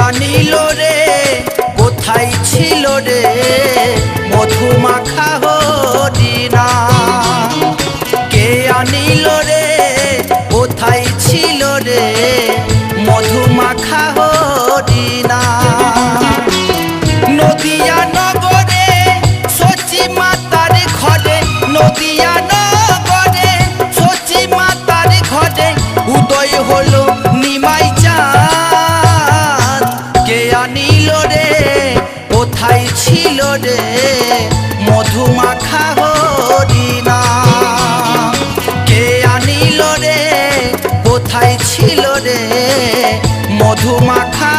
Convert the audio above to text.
আনিল রে কোথায় ছিল রে মধুমাখা হরিণা কে আনিল রে কোথায় ছিল রে মধুমাখা হরিণা নদিয়া নগরে সচি মাতার ঘরে নদিয়া নগরে সচি মাতার ঘরে উদয় হলো নিমাই চাঁদ কে আনিল রে কোথায় ছিল রে মধুমাখা হরিণা কে আনিল রে কোথায় ছিল রে মধুমাখা